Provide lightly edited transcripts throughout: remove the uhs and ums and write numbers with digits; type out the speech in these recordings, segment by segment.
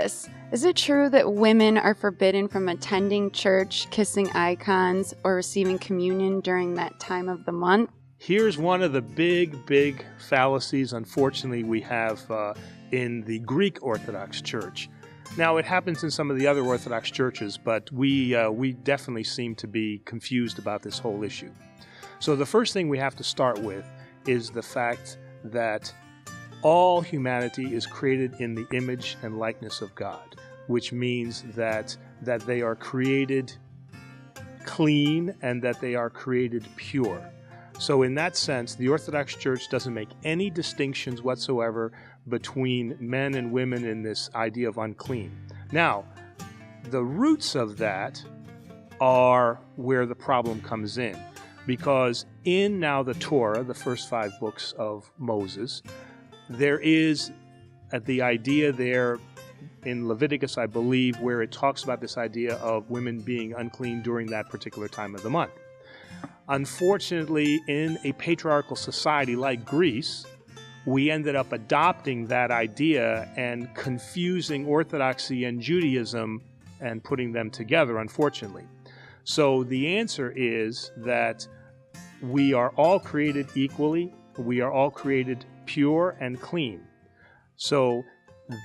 this. Is it true that women are forbidden from attending church, kissing icons, or receiving communion during that time of the month? Here's one of the big fallacies, unfortunately, we have in the Greek Orthodox Church. Now, it happens in some of the other Orthodox churches, but we definitely seem to be confused about this whole issue. So the first thing we have to start with is the fact that all humanity is created in the image and likeness of God, which means that they are created clean and that they are created pure. So in that sense, the Orthodox Church doesn't make any distinctions whatsoever between men and women in this idea of unclean. Now, the roots of that are where the problem comes in, because in now the Torah, the first 5 books of Moses, there is the idea there in Leviticus, I believe, where it talks about this idea of women being unclean during that particular time of the month. Unfortunately, in a patriarchal society like Greece, we ended up adopting that idea and confusing Orthodoxy and Judaism and putting them together, unfortunately. So the answer is that we are all created equally. We are all created pure and clean. So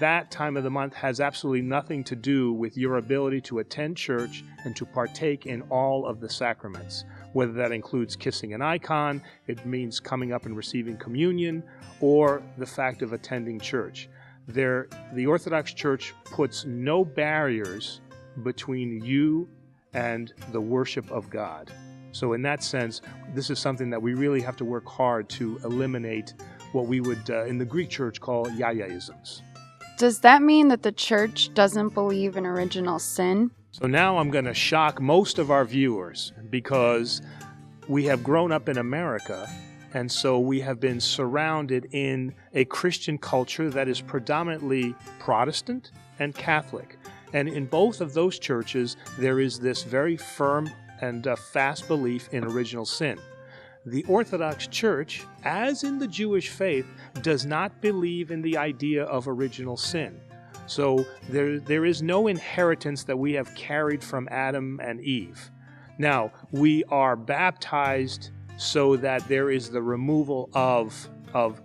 that time of the month has absolutely nothing to do with your ability to attend church and to partake in all of the sacraments, whether that includes kissing an icon, it means coming up and receiving communion, or the fact of attending church. The Orthodox Church puts no barriers between you and the worship of God. So in that sense, this is something that we really have to work hard to eliminate what we would, in the Greek Church, call yaya-isms. Does that mean that the church doesn't believe in original sin? So now I'm going to shock most of our viewers, because we have grown up in America, and so we have been surrounded in a Christian culture that is predominantly Protestant and Catholic. And in both of those churches, there is this very firm and fast belief in original sin. The Orthodox Church, as in the Jewish faith, does not believe in the idea of original sin. So there is no inheritance that we have carried from Adam and Eve. Now, we are baptized so that there is the removal of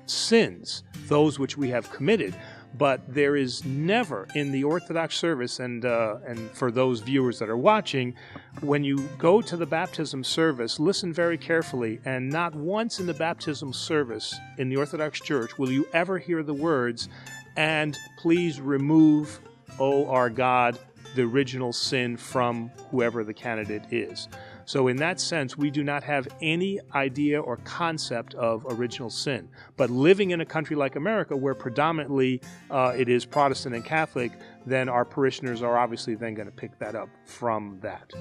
sins, those which we have committed. But there is never in the Orthodox service, and for those viewers that are watching, when you go to the baptism service, listen very carefully, and not once in the baptism service in the Orthodox Church will you ever hear the words, "And please remove, O our God, the original sin from whoever the candidate is." So in that sense, we do not have any idea or concept of original sin. But living in a country like America, where predominantly it is Protestant and Catholic, then our parishioners are obviously then going to pick that up from that.